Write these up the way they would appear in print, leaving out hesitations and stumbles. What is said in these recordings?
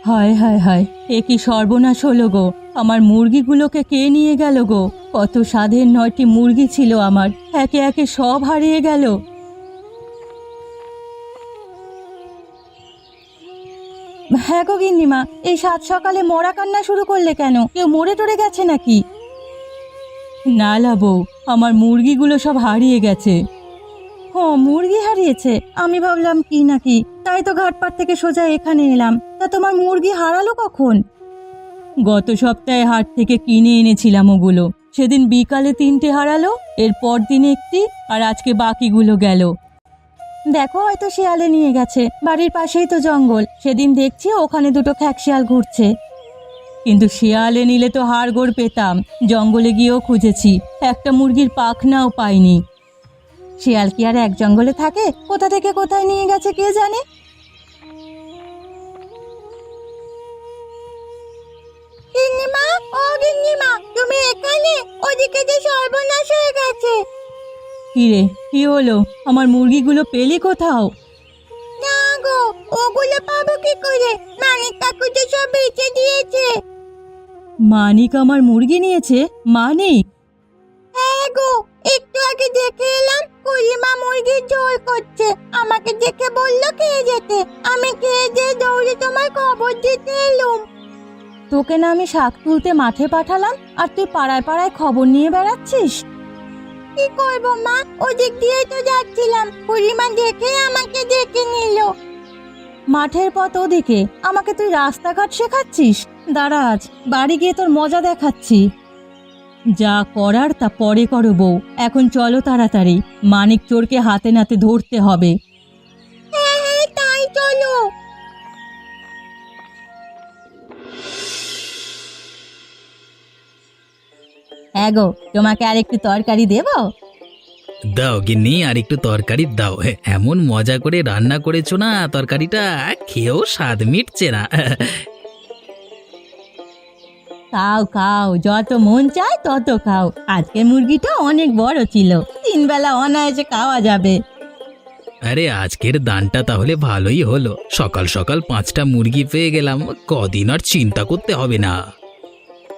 হায় হায় হায়, এ কি সর্বনাশ হলো গো! আমার মুরগিগুলোকে কে নিয়ে গেল গো? কত স্বাদের 9টি মুরগি ছিল আমার, একে একে সব হারিয়ে গেল। হ্যাঁ গো গিন্নিমা, এই সাত সকালে মরা কান্না শুরু করলে কেন? কেউ মরে টরে গেছে নাকি? না লা বউ, আমার মুরগিগুলো সব হারিয়ে গেছে। ও, মুরগি হারিয়েছে? আমি ভাবলাম কি নাকি, তাই তো ঘাটপাড় থেকে সোজা এখানে এলাম। তা তোমার মুরগি হারালো কখন? গত সপ্তাহে হাট থেকে কিনে এনেছিলাম ওগুলো। সেদিন বিকালে 3টে হারালো, এর পর দিন একটি, আর আজকে বাকিগুলো গেল। দেখো, হয়তো শিয়ালে নিয়ে গেছে। বাড়ির পাশেই তো জঙ্গল, সেদিন দেখছি ওখানে দুটো খ্যাকশিয়াল ঘুরছে। কিন্তু শিয়ালে নিলে তো হাড়গোড় পেতাম, জঙ্গলে গিয়েও খুঁজেছি, একটা মুরগির পাখনাও পাইনি। শিয়াল কি আর এক জঙ্গলে থাকে? কোথা থেকে কোথায় নিয়ে গেছে কে জানে। গিন্নিমা, ও গিন্নিমা, তুমি এখানে? ওদিকে যে সর্বনাশ হয়ে গেছে। কি রে, কি হলো? আমার মুরগিগুলো পেলি কোথাও? না গো, ওগুলো পাবো কি করে? মানিক কাকু তো সব বেচে দিয়েছে। মানিক আমার মুরগি নিয়েছে? মানিক? হ্যাঁ গো, একটু আগে দেখে এলাম কুড়িমা মুরগির ঝোল করছে। আমাকে দেখে বললো খেয়ে যেতে। আমি খেয়ে দিয়ে দৌড়ে তোমার খবর দিতে এলুম। তোকে না আমি শাক তুলতে মাঠে পাঠালাম, আর তুই পাড়ায় পাড়ায় খবর নিয়ে বেড়াচ্ছিস? কি করবো মা, ওদিক দিয়েই তো যাচ্ছিলাম, বুড়িমা দেখে আমাকে ডেকে নিল। মাঠের পথ ওদিকে, আমাকে তুই রাস্তাঘাট শেখাচ্ছিস? দাঁড়া, আজ বাড়ি গিয়ে তোর মজা দেখাচ্ছি। যা করার তা পরে করো বউ, এখন চলো তাড়াতাড়ি, মানিক চোরকে হাতে নাতে ধরতে হবে। হ্যাঁ হ্যাঁ, তাই চলো। হ্যাঁ গো, তোমাকে আর একটু তরকারি দেবো? দাও গিন্নি, আর একটু তরকারি দাও। এমন মজা করে রান্না করেছো না, তরকারিটা খেয়েও স্বাদ মিটছে না। খাও খাও, যত মন চায় তত খাও। আজকে মুরগিটা অনেক বড় ছিল, 3 বেলা অনায়াসে খাওয়া যাবে। আরে আজকের দানটা তাহলে ভালোই হলো, সকাল সকাল 5টা মুরগি পেয়ে গেলাম, কদিন আর চিন্তা করতে হবে না।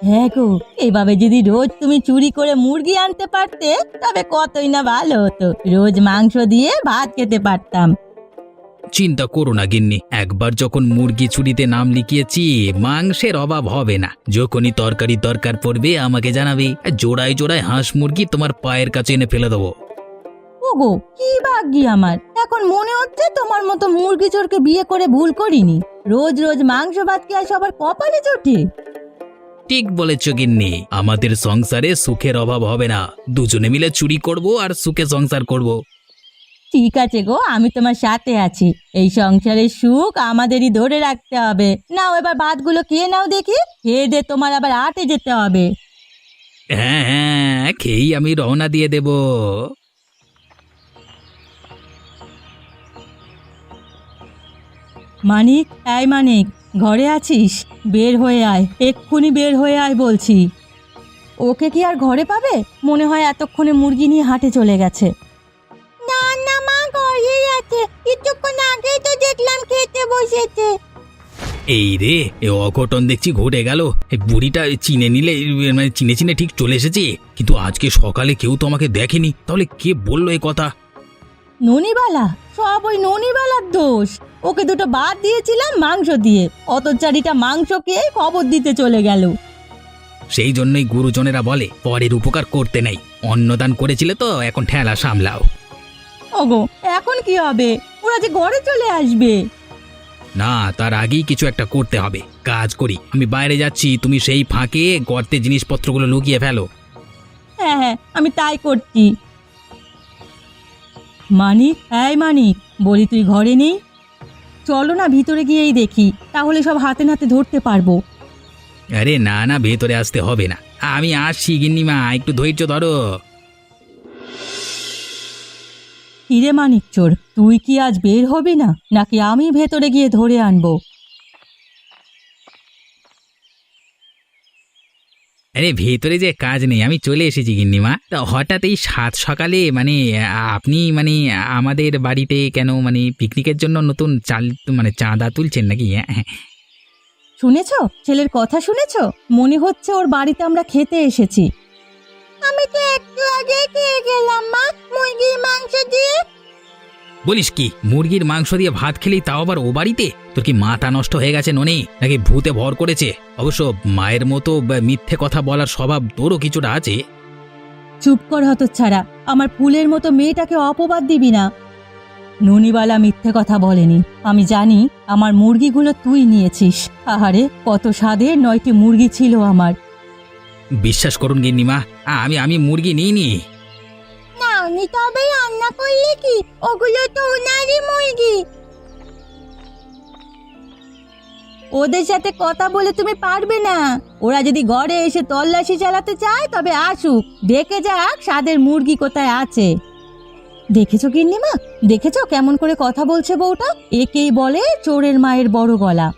হ্যাঁ গো, এভাবে যদি রোজ তুমি চুরি করে মুরগি আনতে পারতে, তবে কতই না ভালো হতো। রোজ মাংস দিয়ে ভাত খেতে পারতাম। চিন্তা করো না গিন্নি, একবার যখন মুরগি চুরিতে নাম লিখিয়েছি, মাংসের অভাব হবে না। যখনই তরকারি দরকার পড়বে আমাকে জানাবে, জোড়ায় জোড়ায় হাঁস মুরগি তোমার পায়ের কাছে এনে ফেলে দেবো। ওগো, কি ভাগ্যি আমার! এখন মনে হচ্ছে তোমার মতো মুরগি চোরকে বিয়ে করে ভুল করিনি। রোজ রোজ মাংস ভাত কি আর সবার কপালে জোটে? ঠিক বলেছ গিন্নি, আমাদের সংসারে সুখের অভাব হবে না। দুজনে মিলে চুরি করব আর সুখে সংসার করব। ঠিক আছে গো, আমি তোমার সাথে আছি। এই সংসারের সুখ আমাদেরই ধরে রাখতে হবে। নাও এবার ভাতগুলো খেয়ে নাও দেখি, খেয়ে দে তোমার আবার হাটে যেতে হবে। হ্যাঁ হ্যাঁ, খেয়েই আমি রওনা দিয়ে দেব। মানিক, এই মানিক, ঘরে আছিস? বের হয়ে আয়, এক্ষুনি বের হয়ে আয় বলছি। ওকে কি আর ঘরে পাবে? মনে হয় এতক্ষণে মুরগি নিয়ে হাটে চলে গেছে। না না মা, ঘরেই আছে, কিছুক্ষণ আগেই তো দেখলাম খেতে বসেছে। এই রে, এ অঘটন দেখছি ঘটে গেল। এই বুড়িটা চিনে নিলে, মানে চিনে চিনে ঠিক চলে এসেছে, কিন্তু আজকে সকালে কেউ তো আমাকে দেখেনি, তাহলে কে বললো এই কথা? ননিবালা, সব ওই ননিবালার দোষ। ওকে দুটো ভাত দিয়েছিলাম মাংস দিয়ে, অতচারিটা মাংস খেয়ে খবর দিতে চলে গেল। সেই জন্যই গুরুজনেরা বলে পরের উপকার করতে নেই। অন্নদান করেছিলে তো, এখন ঠেলা সামলাও। ওগো, এখন কি হবে? ওরা যে ঘরে চলে আসবে। না, তার আগেই কিছু একটা করতে হবে। কাজ করি, আমি বাইরে যাচ্ছি, তুমি সেই ফাঁকে গর্তে জিনিসপত্রগুলো লুকিয়ে ফেলো। হ্যাঁ হ্যাঁ, আমি তাই করছি। মানিক, এই মানিক, বলি তুই ঘরে নেই? চলো না ভিতরে গিয়েই দেখি, তাহলে সব হাতে নাতে ধরতে পারবো। আরে না না, ভেতরে আসতে হবে না, আমি আসছি গিন্নিমা, একটু ধৈর্য ধরো। কিরে মানিক চোর, তুই কি আজ বের হবি না, নাকি আমি ভেতরে গিয়ে ধরে আনবো? আরে ভেতরে যে কাজ নেই, আমি চলে এসেছি গিন্নিমা। তা হঠাৎ এই সাত সকালে মানে আপনি মানে আমাদের বাড়িতে কেন, মানে পিকনিকের জন্য নতুন চাল মানে চাঁদা তুলছেন নাকি? শুনেছো? ছেলের কথা শুনেছো? মনে হচ্ছে ওর বাড়িতে আমরা খেতে এসেছি। আমি তো একটু আগে খেয়ে গেলাম মা, মুরগির মাংস দিয়ে। বলিস কি, মুরগির মাংস দিয়ে ভাত খেলি, তাও আবার ও বাড়িতে? তোর কি মাথা নষ্ট হয়ে গেছে ননি, নাকি ভূতে ভর করেছে? অবশ্য মায়ের মতো মিথ্যে কথা বলার স্বভাব তোরও কিছুটা আছে। চুপ কর হতচ্ছাড়া, আমার ফুলের মতো মেয়েটাকে অপবাদ দিবি না। ননিবালা মিথ্যে কথা বলেনি। আমি জানি আমার মুরগিগুলো তুই নিয়েছিস। আহারে, কত স্বাদের 9টি মুরগি ছিল আমার। বিশ্বাস করুন গিন্নিমা, আমি মুরগি নিইনি। নাওনি তবে রান্না করলে কি? ওগুলো তো ওনারই মুরগি। ওদের সাথে কথা বলে তুমি পারবে না। ওরা যদি ঘরে এসে তল্লাশি চালাতে চায় তবে আসুক, দেখে যাক স্বাদের মুরগি কোথায় আছে। দেখেছো গিন্নিমা, দেখেছো কেমন করে কথা বলছে বউটা? একেই বলে চোরের মায়ের বড় গলা।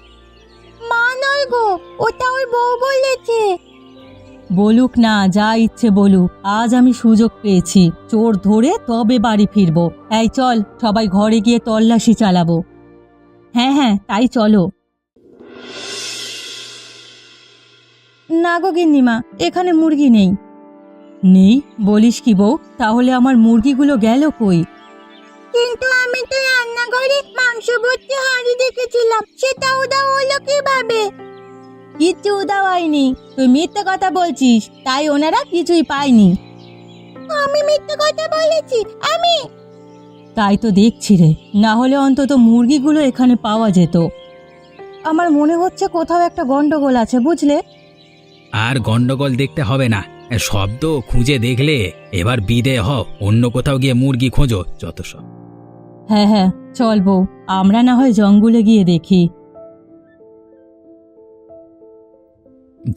মা নয় গো, ওটা ওর বউ বলেছে। বলুক না, যা ইচ্ছে বলুক, আজ আমি সুযোগ পেয়েছি। চোর ধরে তবে বাড়ি ফিরবো। এই চল, সবাই ঘরে গিয়ে তল্লাশি চালাবো। হ্যাঁ হ্যাঁ, তাই চলো। না গো গিন্নিমা, এখানে মুরগি নেই। নেই বলিস কি বউ? তাহলে আমার মুরগিগুলো গেল কই? কিন্তু আমি তো রান্নাঘরে মাংস ভর্তি হাঁড়ি দেখেছিলাম, সেটা উধাও হলো কিভাবে? কিচ্ছু উধাও হয়নি, তুই মিথ্যে কথা বলছিস, তাই ওনারা কিছুই পায়নি। আমি মিথ্যে কথা বলেছি? আমি? তাই তো দেখছি রে, না হলে অন্তত মুরগিগুলো এখানে পাওয়া যেত। আমার মনে হচ্ছে কোথাও একটা গন্ডগোল আছে, বুঝলে? আর গন্ডগোল দেখতে হবে না, শব্দ খুঁজে দেখলে এবার বিদেয় হও, অন্য কোথাও গিয়ে মুরগি খোঁজো, যত সব। হ্যাঁ হ্যাঁ, চল বউ, আমরা না হয় জঙ্গলে গিয়ে দেখি।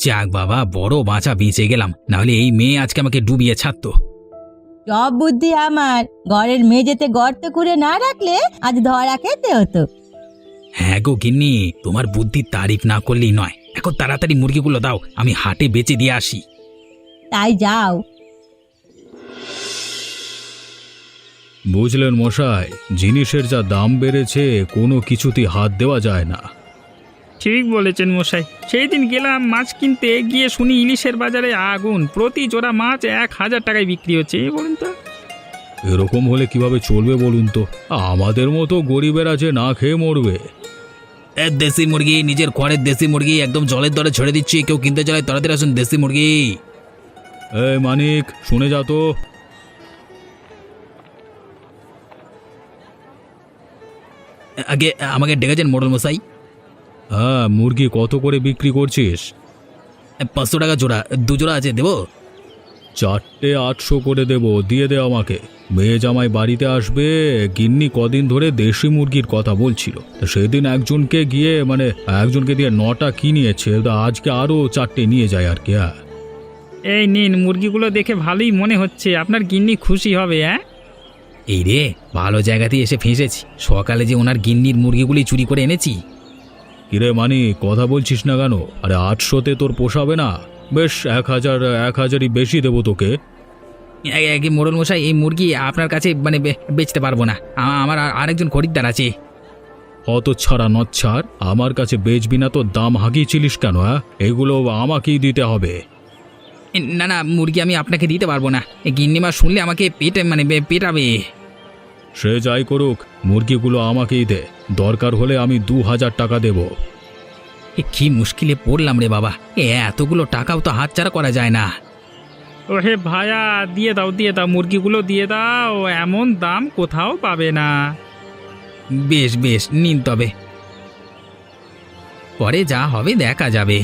যাক বাবা, বড় বাঁচা বেঁচে গেলাম, নাহলে এই মেয়ে আজকে আমাকে ডুবিয়ে ছাড়তো। সব বুদ্ধি আমার। ঘরের মেঝেতে গর্ত করে না রাখলে আজ ধরা খেতে হতো। হ্যাঁ গো গিন্নি, তোমার বুদ্ধির তারিফ না করলেই নয়। এখন তাড়াতাড়ি মুরগিগুলো দাও, আমি হাটে বেচে দিয়ে আসি। তাই যাও। বুঝলেন মশাই, জিনিসের যা দাম বেড়েছে, কোনো কিছুতেই হাত দেওয়া যায় না। ঠিক বলেছেন মশাই, সেই দিন গেলাম মাছ কিনতে, গিয়ে শুনি ইলিশের বাজারে আগুন, প্রতি জোড়া মাছ 1000 টাকায় বিক্রি হচ্ছে। বলুন তো। এরকম হলে কিভাবে চলবে বলুন তো? আমাদের মতো গরিবেরা যে না খেয়ে মরবে। দেশি মুরগি, নিজের ঘরের দেশি মুরগি, একদম জলের দরে ছেড়ে দিচ্ছি। কেউ কিনতে চাইলে তাড়াতাড়ি আসুন, দেশি মুরগি। এই মানিক, শুনে যা তো। আগে আমাকে ডেকেছেন মোড়ল মশাই? হ্যাঁ, মুরগি কত করে বিক্রি করছিস? 500 টাকা জোড়া, 2 জোড়া আছে, দেবো? 4টে 800 করে দেব, দিয়ে দে আমাকে। মেয়ে জামাই বাড়িতে আসবে, গিন্নি কদিন ধরে দেশি মুরগির কথা বলছিল। তা সেদিন একজনকে দিয়ে 9টা কিনিয়েছে, তা আজকে আরও 4টে নিয়ে যায় আর কি। হ্যাঁ, এই নিন, মুরগিগুলো দেখে ভালোই মনে হচ্ছে, আপনার গিন্নি খুশি হবে। হ্যাঁ, এই রে, ভালো জায়গাতেই এসে ফেঁসেছি। সকালে যে ওনার গিন্নির মুরগিগুলি চুরি করে এনেছি। কিরে মানিক, কথা বলছিস না কেন? আরে 800তে তোর পোষাবে না? বেশ 1000ই বেশি দেবো তোকে। মোড়ল মশাই, এই মুরগি আপনার কাছে বেচতে পারবো না। আমার আরেকজন খরিদ্দার আছে। অত ছাড়া নচ্ছাড়, আমার কাছে বেচবি না তো দাম হাঁকিয়েছিলিস কেন? হ্যাঁ, এগুলো আমাকেই দিতে হবে। না না, মুরগি আমি আপনাকে দিতে পারবো না। গিন্নিমা শুনলে আমাকে পেটাবে। সে যাই করুক, মুরগিগুলো আমাকেই দে। দরকার হলে আমি 2000 টাকা দেব। কি মুশকিলে পড়লাম রে বাবা, এতগুলো টাকাও তো হাতছাড়া করা যায় না। ও হে ভায়া, দিয়ে দাও দিয়ে দাও, মুরগিগুলো দিয়ে দাও, এমন দাম কোথাও পাবে না। বেশ বেশ, নিন তবে, পরে যা হবে দেখা যাবে।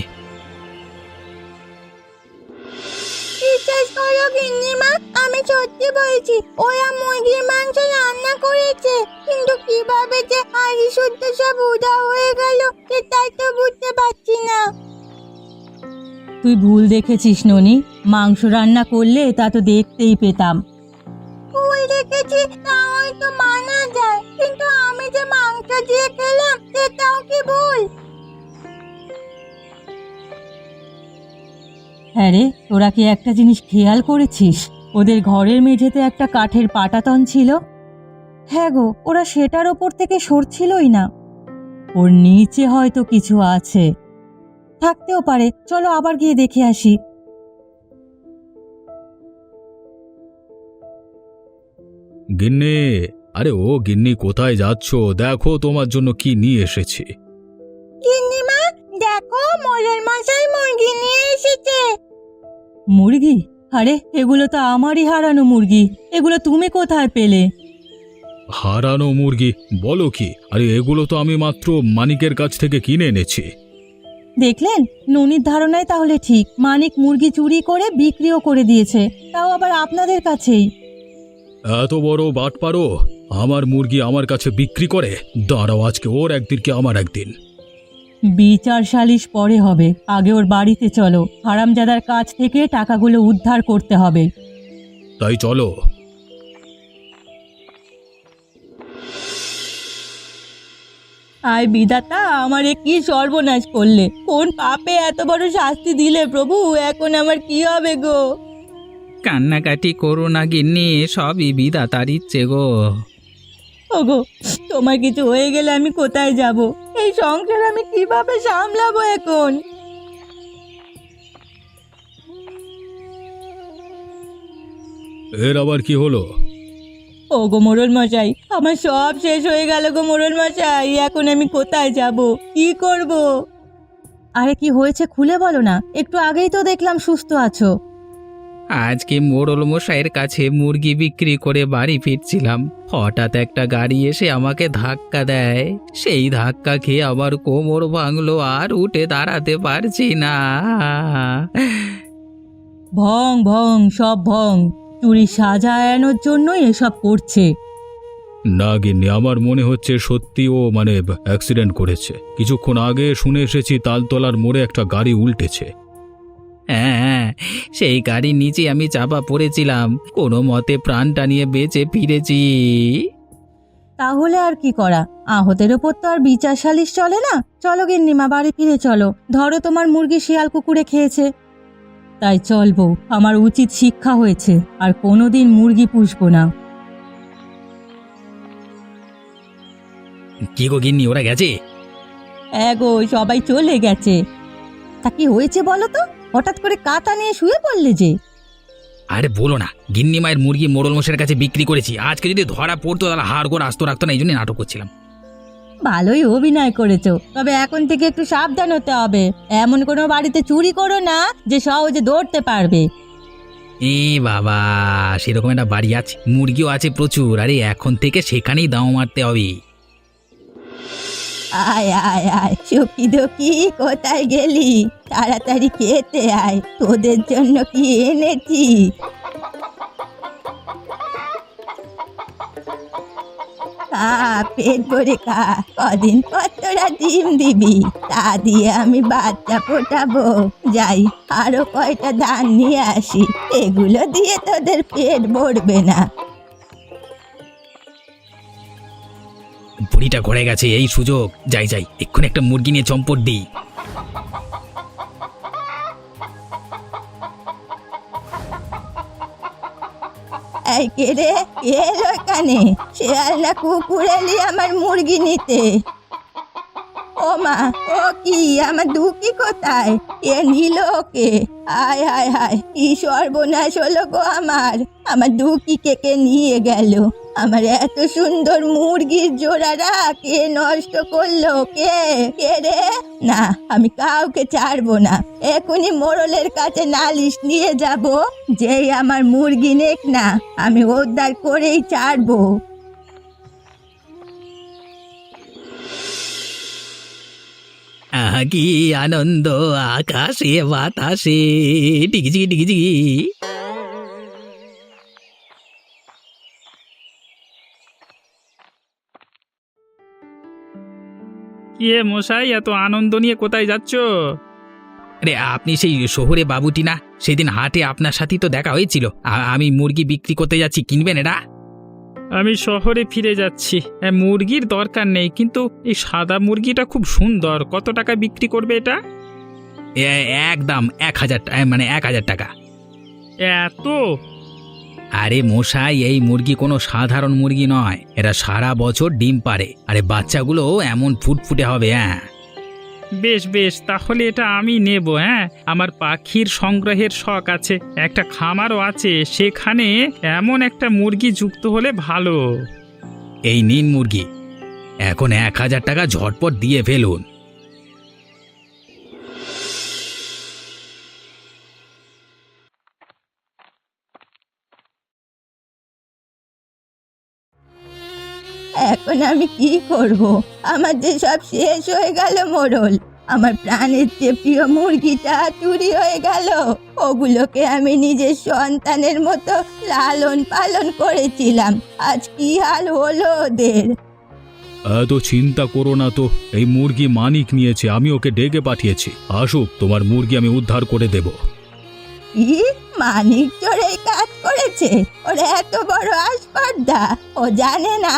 বিশ্বাস করো গিন্নিমা, আমি সত্যি বলছি, ওরা মুরগির মাংস রান্না করেছে, কিন্তু কিভাবে যে হাঁড়ি শুদ্ধ সব উধাও হয়ে গেল সেটাই তো বুঝতে পারছি না। তুই ভুল দেখেছিস ননি, মাংস রান্না করলে তা তো দেখতেই পেতাম। ভুল দেখেছি তা হয়তো মানা যায়, কিন্তু আমি যে মাংস দিয়ে খেলাম সেটাও কি ভুল? হ্যাঁ রে, তোরা কি একটা জিনিস খেয়াল করেছিস? ওদের ঘরের মেঝেতে একটা কাঠের পাটাতন ছিল। হ্যাঁ গো, ওরা সেটার ওপর থেকে সরছিলই না। ওর নিচে হয়তো কিছু আছে। থাকতেও পারে, চলো আবার গিয়ে দেখে আসি। গিন্নি, আরে ও গিন্নি, কোথায় যাচ্ছ? দেখো তোমার জন্য কি নিয়ে এসেছি। গিন্নিমা দেখো, মোড়ল মশাই মুরগি নিয়ে এসেছে। মুরগি? আরে এগুলো তো আমারই হারানো মুরগি, এগুলো তুমি কোথায় পেলে? হারানো মুরগি বলো কি? আরে এগুলো তো আমি মাত্র মানিকের কাছ থেকে কিনে এনেছি। দেখলেন, ননির ধারণায় তাহলে ঠিক, মানিক মুরগি চুরি করে বিক্রিও করে দিয়েছে, তাও আবার আপনাদের কাছেই। এত বড় বাটপারো, আমার মুরগি আমার কাছে বিক্রি করে? দাঁড়াও, আজকে ওর একদিন কি আমার একদিন। বিচার সালিশ পরে হবে, আগে ওর বাড়িতে চলো, হারামজাদার কাছ থেকে টাকাগুলো উদ্ধার করতে হবে। তাই চলো। আয় বিধাতা, আমারে কি সর্বনাশ করলে, কোন পাপে এত বড় শাস্তি দিলে প্রভু, এখন আমার কি হবে গো? কান্নাকাটি করো না গিন্নি, সবই বিধাতার ইচ্ছে গো। ওগো, তোমার কিছু হয়ে গেলে আমি কোথায় যাব? এই সংসার আমি কিভাবে সামলাবো এখন? এর আবার কি হলো? ওগো মোড়ল মশাই, আমার সব শেষ হয়ে গেল গো মোড়ল মশাই, এখন আমি কোথায় যাব, কি করব? আরে কি হয়েছে খুলে বলো না, একটু আগেই তো দেখলাম সুস্থ আছো। আজকে মোড়ল মশাইয়ের কাছে মুরগি বিক্রি করে বাড়ি ফিরছিলাম, হঠাৎ একটা গাড়ি এসে আমাকে ধাক্কা দেয়। সেই ধাক্কা খেয়ে আবার কোমর ভাঙলো, আর উঠে দাঁড়াতে পারছি না। ভং ভং সব ভং, চুরি সাজানোর জন্যই এসব করছে। না গিন্নি, আমার মনে হচ্ছে সত্যি ও অ্যাক্সিডেন্ট করেছে। কিছুক্ষণ আগে শুনে এসেছি তালতলার মোড়ে একটা গাড়ি উল্টেছে। হ্যাঁ, সেই গাড়ির নিচে আমি চাপা পড়েছিলাম, কোনো মতে প্রাণটা নিয়ে বেঁচে ফিরেছি। তাহলে আর কি করা, আহতের ওপর তো আর বিচার সালিশ চলে না। চলো গিন্নিমা, বাড়ি ফিরে চলো, ধরো তোমার মুরগি শিয়াল কুকুরে খেয়েছে। তাই চলবো, আমার উচিত শিক্ষা হয়েছে, আর কোনোদিন মুরগি পুষবো না। কি গো গিন্নি, ওরা গেছে? গো, সবাই চলে গেছে। তা কি হয়েছে বলো তো, হঠাৎ করে কাঁথা নিয়ে শুয়ে পড়লে যে? আরে বলো না, গিন্নি মায়ের মুরগি মোড়ল মশাইয়ের কাছে বিক্রি করেছি। আজকে যদি ধরা পড়তো তাহলে হাড় গোড় আস্ত রাখতো না, এই জন্য নাটক করছিলাম। ভালোই অভিনয় করেছো, তবে এখন থেকে একটু সাবধান হতে হবে। এমন কোনো বাড়িতে চুরি করো না যে সহজে ধরতে পারবে। এ বাবা, সেরকম একটা বাড়ি আছে, মুরগিও আছে প্রচুর। আরে এখন থেকে সেখানেই দাও মারতে হবে। আয় আয় আয়, সুখী দুঃখী কোথায় গেলি? তাড়াতাড়ি খেতে আয়, তোদের জন্য কি এনেছি। খা, পেট ভরে খা, কদিন পর তোরা ডিম দিবি, তা দিয়ে আমি বাচ্চা ফোটাবো। যাই, আরো কয়টা ধান নিয়ে আসি, এগুলো দিয়ে তোদের পেট ভরবে না। বুড়িটা ঘুরে গেছে, এই সুযোগ। যাই যাই, এক্ষুনি একটা মুরগি নিয়ে চম্পট দিই। এই কে রে, কে এলো এখানে? শেয়াল না কুকুর এলি আমার মুরগি নিতে? ও মা, ও কি, আমার দুঃখী কোথায়? কে নিল ওকে? হায় হায় হায়, কি সর্বনাশ হলো গো আমার দুঃখীকে কে নিয়ে গেল? আমার এত সুন্দর মুরগির জোড়ারা কে নষ্ট করলো? কে কে রে? না, আমি কাউকে ছাড়বো না, এখনই মোড়লের কাছে নালিশ নিয়ে যাব। যেই আমার মুরগি নেক না, আমি উদ্ধার করেই ছাড়বো। আহা কি আনন্দ, আকাশে বাতাসে ডিগিজি ডিগিজি। কি এ মশাই, এত আনন্দ নিয়ে কোথায় যাচ্ছ? আরে আপনি সেই শহরে বাবুটি না, সেদিন হাটে আপনার সাথেই তো দেখা হয়েছিল। আমি মুরগি বিক্রি করতে যাচ্ছি, কিনবেন এটা? আমি শহরে ফিরে যাচ্ছি। মুরগির দরকার নেই, কিন্তু এই সাদা মুরগিটা খুব সুন্দর। কত টাকা বিক্রি করবে এটা? একদম 1000, 1000 টাকা। এত? আরে মশাই, এই মুরগি কোনো সাধারণ মুরগি নয়, এরা সারা বছর ডিম পারে, আরে বাচ্চাগুলো এমন ফুটফুটে হবে। বেশ বেশ, তাহলে এটা আমি নেব। হ্যাঁ, আমার পাখির সংগ্রহের শখ আছে, একটা খামারও আছে, সেখানে এমন একটা মুরগি যুক্ত হলে ভালো। এই নিন মুরগি, এখন 1,000 টাকা ঝটপট দিয়ে ফেলুন। এখন আমি কি করব? আমার যে সব শেষ হয়ে গেল মোড়ল। আমার প্রাণের যে প্রিয় মুরগিটা চুরি হয়ে গেল। ওগুলোকে আমি নিজের সন্তানের মতো লালন পালন করেছিলাম, আজ কি হাল হলো ওদের। এত চিন্তা করো না তো, এই মুরগি মানিক নিয়েছে, আমি ওকে ডেকে পাঠিয়েছি। আসুক, তোমার মুরগি আমি উদ্ধার করে দেব। কি মানিক চোর এই কাজ করেছে? ওর এত বড় আসপর্দা! ও জানে না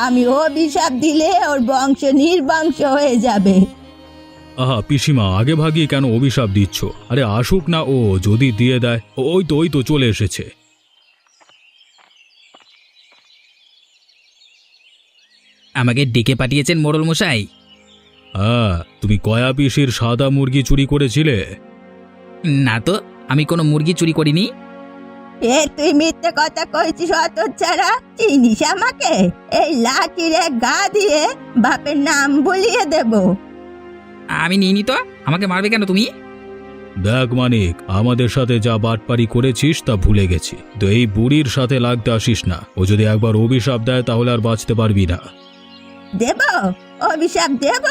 আমি অভিশাপ দিলে ওর বংশ নির্বংশ হয়ে যাবে। আহা পিসিমা, আগে ভাগিয়ে কেন অভিশাপ দিচ্ছ? আরে আসুক না, ও যদি দিয়ে দেয়। ওই তো চলে এসেছে। আমাকে ডেকে পাঠিয়েছেন মোড়ল মশাই? হ্যাঁ, তুমি কয়া পিসির সাদা মুরগি চুরি করেছিলে? না তো, আমি কোনো মুরগি চুরি করিনি। তুই মিথ্যে কথা কইছিস হতচ্ছাড়া! চিনিস আমাকে? এই লাঠির এক গা দিয়ে বাপের নাম বলিয়ে দেব। আমি নিইনি তো, আমাকে মারবে কেন তুমি? দেখ মানিক, আমাদের সাথে যা বাটপারি করেছিস তা ভুলে গেছি, তো এই বুড়ির সাথে লাগতে আসিস না। ও যদি একবার অভিশাপ দেয় তাহলে আর বাঁচতে পারবি না। দেব? অভিশাপ দেব?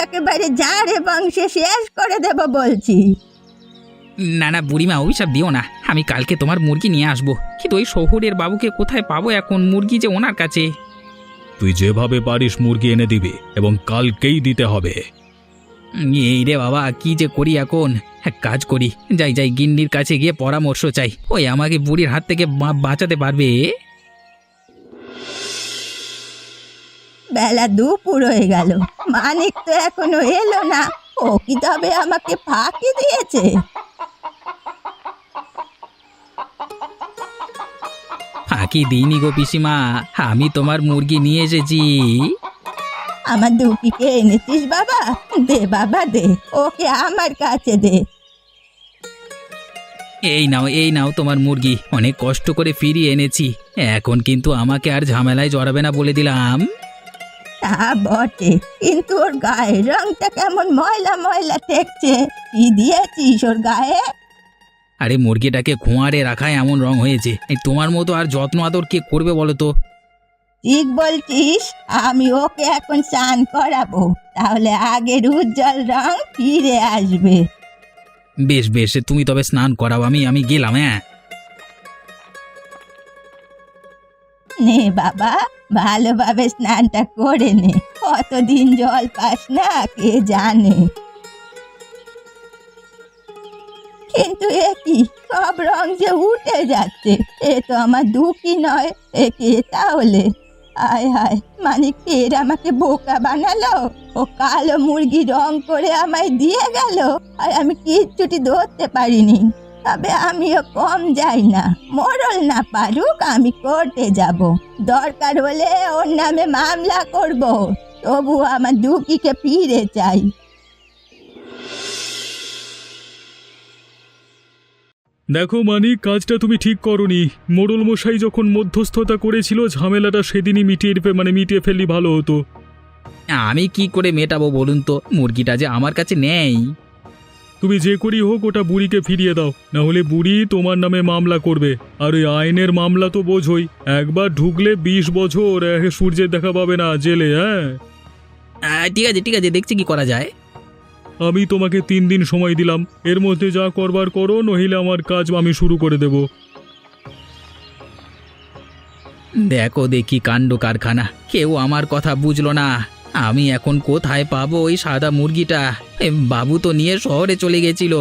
একেবারে জারে বংশে শেষ করে দেব বলছি। না না বুড়িমা, অভিশাপ দিও না। আমি কালকে তোমার মুরগি নিয়ে আসবো, কিন্তু ওই শহুরের বাবুকে কোথায় পাবো এখন? মুরগি যে ওনার কাছে। তুই যেভাবে পারিস মুরগি এনে দিবি, এবং কালকেই দিতে হবে। এই রে বাবা, কি যে করি এখন। কাজ করি, যাই গিন্নির কাছে গিয়ে পরামর্শ চাই, ওই আমাকে বুড়ির হাত থেকে বাঁচাতে পারবে। বেলা দুপুর হয়ে গেল, মানিক তো এখনো এলো না। ও কি তবে আমাকে ফাঁকি দিয়েছে? ফাঁকি দিইনি গো পিসিমা, আমি তোমার মুরগি নিয়ে এসেছি। আমার দুপিকে এনেছিস বাবা? দে বাবা দে, ওকে আমার কাছে দে। এই নাও তোমার মুরগি, অনেক কষ্ট করে ফিরিয়ে এনেছি। এখন কিন্তু আমাকে আর ঝামেলায় জড়াবে না বলে দিলাম। তা বটে, কিন্তু ওর গায়ের রংটা কেমন ময়লা ময়লা ঠেকছে। কি দিয়েছিস ওর গায়ে? আরে মুরগিটাকে খোঁয়ারে রাখায় এমন রং হয়েছে। এই তোমার মতো আর যত্ন আদর কে করবে বলো তো? ঠিক বলছিস, আমি ওকে এখন স্নান করাবো, তাহলে আগের উজ্জ্বল রং ফিরে আসবে। বেশ তুমি তবে স্নান করাও, আমি গেলাম। হ্যাঁ, নে বাবা, ভালোভাবে স্নানটা করে নে। কতদিন জল পাস না কে জানে। কিন্তু এ কি, সব রং যে উঠে যাচ্ছে! এ তো আমার দুঃখী নয়, এ কে তাহলে? হায় হায়, মানে ফের আমাকে বোকা বানালো। ও কালো মুরগি রং করে আমায় দিয়ে গেল, আর আমি কিচ্ছুটি ধরতে পারিনি। তবে আমিও কম যাই না, মোড়ল না পারুক আমি কোর্টে যাব। দরকার হলে ওর নামে মামলা করব, তবু আমার দুঃখীকে ফিরে চাই। দেখো মানিক, কাজটা তুমি ঠিক করনি। মোড়ল মশাই যখন মধ্যস্থতা করেছিল, ঝামেলাটা সেদিনই মিটিয়ে ফেললি ভালো হতো। আমি কি করে মেটাবো বলুন তো? মুরগিটা যে আমার কাছে নেই। তুমি যে করি হোক ওটা বুড়িকে ফিরিয়ে দাও, না হলে বুড়ি তোমার নামে মামলা করবে। আর ওই আইনের মামলা তো বোঝোই, একবার ঢুকলে 20 বছর সূর্যের দেখা পাবে না জেলে। হ্যাঁ ঠিক আছে, দেখছি কি করা যায়। আমি তোমাকে 3 দিন সময় দিলাম, এর মধ্যে যা করবার করো, নহিলে আমার কাজ আমি শুরু করে দেব। দেখো দেখি কাণ্ড কারখানা, কেউ আমার কথা বুঝলো না। আমি এখন কোথায় পাবো ওই সাদা মুরগিটা? বাবু তো নিয়ে শহরে চলে গেছিল।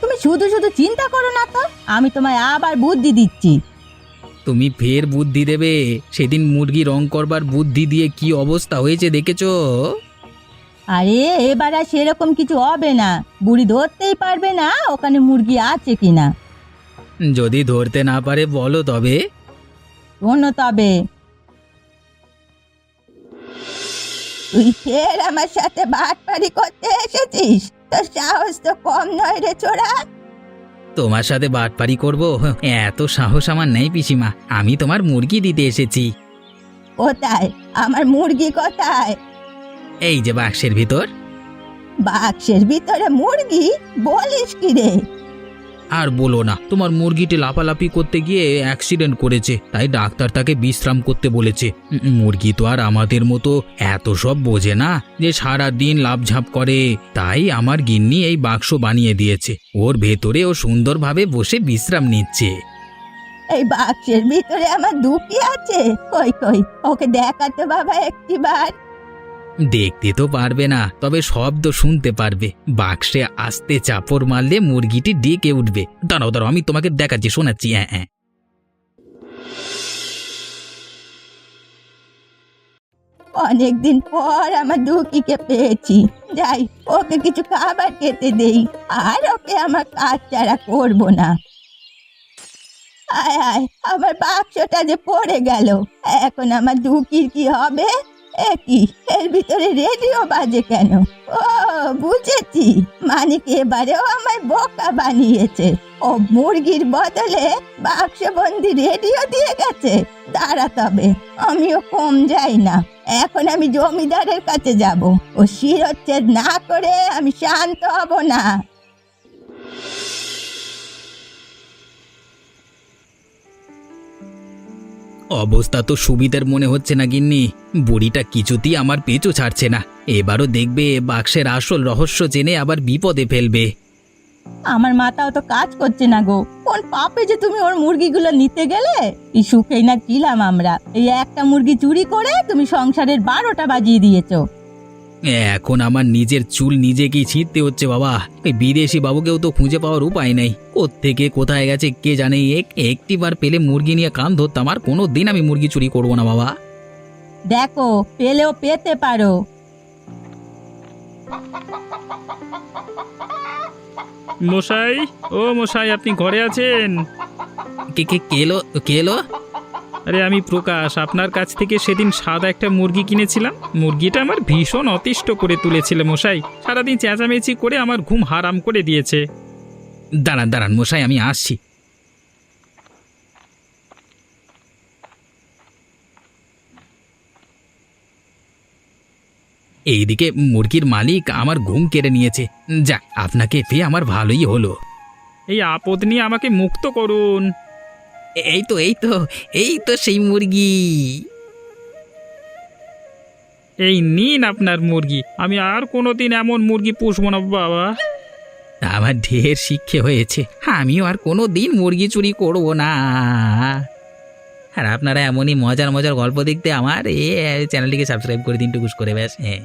তুমি শুধু শুধু চিন্তা করো না তো, আমি তোমায় আবার বুদ্ধি দিচ্ছি। তুমি ফের বুদ্ধি দেবে? সেদিন মুরগি রং করবার বুদ্ধি দিয়ে কি অবস্থা হয়েছে দেখেছো? আরে এবার আর সেরকম কিছু হবে না, বুড়ি ধরতেই পারবে না ওখানে মুরগি আছে কিনা। যদি ধরতে না পারে বলো তবে। শোনো তবে, তুই ফের আমার সাথে বাটপারি করতে এসেছিস? তোর সাহস তো কম নয় রে ছোড়া। তোমার সাথে বাটপারি করব এত সাহস আমার নেই পিসিমা। আমি তোমার মুরগি দিতে এসেছি। কোথায় আমার মুরগি, কোথায়? এই যে বাক্সের ভিতর। বাক্সের ভিতরে মুরগি? বলিস কি রে? আর বলো না, তোমার মুরগিটি লাফালাফি করতে গিয়ে অ্যাক্সিডেন্ট করেছে, তাই ডাক্তার তাকে বিশ্রাম করতে বলেছে। মুরগি তো আর আমাদের মতো এত সব বোঝে না যে সারা দিন লাফঝাপ করে, তাই আমার গিন্নি এই বাক্স বানিয়ে দিয়েছে। ওর ভেতরে ও সুন্দরভাবে বসে বিশ্রাম নিচ্ছে। এই বাক্সের ভিতরে আমার দুঃখী আছে? কই কই, ওকে দেখাতো বাবা একটিবার। দেখতে তো পারবে না, তবে শব্দ শুনতে পারবে। বাক্সে আস্তে চাপড় মারলে মুরগিটি ডেকে উঠবে। দাঁড়াও দাঁড়াও, আমি তোমাকে দেখাচ্ছি, শোনাচ্ছি। হ্যাঁ হ্যাঁ। অনেকদিন পর আমার দুঃখীকে পেয়েছি। যাই, ওকে কিছু খাবার খেতে দেই, আর ওকে আমার কাজ ছাড়া করবো না। আয় আয়, আমার বাক্সটা যে পড়ে গেল, এখন আমার দুঃখীর কি হবে? কি এর ভিতরে রেডিও বাজে কেন? ও বুঝেছি, মানিক এবারেও আমায় বোকা বানিয়েছে। ও মুরগির বদলে বাক্সবন্দি রেডিও দিয়ে গেছে। দাঁড়া, তবে আমিও কম যাই না। এখন আমি জমিদারের কাছে যাব। ও শিরচ্ছেদ না করে আমি শান্ত হব না। অবস্থা তো সুবিধার মনে হচ্ছে না গিন্নি। বুড়িটা কিছুতেই আমার পিছু ছাড়ছে না। এবারও দেখবে বাক্সের আসল রহস্য জেনে আবার বিপদে ফেলবে। আমার মাথাও তো কাজ করছে না গো। কোন পাপে যে তুমি ওর মুরগিগুলো নিতে গেলে? এই সুখেই না ছিলাম আমরা। এই একটা মুরগি চুরি করে তুমি সংসারের 12টা বাজিয়ে দিয়েছো। এখন আমার নিজের চুল নিজেকেই ছিঁড়তে হচ্ছে বাবা। এই বিদেশি বাবুকেও তো খুঁজে পাওয়ার উপায় নেই। কোত্থেকে কোথায় গেছে কে জানে। একটিবার পেলে মুরগি নিয়ে কান ধরতাম, আর কোনো দিন আমি মুরগি চুরি করবো না বাবা। দেখো, পেলেও পেতে পারো। মশাই, ও মশাই, আপনি ঘরে আছেন? কে কে কেলো কেলো? আরে আমি প্রকাশ, আপনার কাছ থেকে সেদিন সাদা একটা মুরগি কিনেছিলাম। মুরগিটা আমার ভীষণ অতিষ্ঠ করে তুলেছিল মশাই। সারাদিন চেঁচামেচি করে আমার ঘুম হারাম করে দিয়েছে। দাঁড়ান দাঁড়ান মশাই, আমি আসছি। এইদিকে মুরগির মালিক আমার ঘুম কেড়ে নিয়েছে। যাক, আপনাকে পেয়ে আমার ভালোই হলো। এই আপদ নিয়ে আমাকে মুক্ত করুন। এই তো এই তো এই তো সেই মুরগি। এই নিন আপনার মুরগি। আমি আর কোনোদিন এমন মুরগি পুষবো না বাবা। আমার ঢের শিক্ষে হয়েছে, আমিও আর কোনো দিন মুরগি চুরি করব না। আর আপনারা এমনই মজার মজার গল্প দেখতে আমার চ্যানেলটিকে সাবস্ক্রাইব করে দিন, টুকুস করে ব্যাস। হ্যাঁ।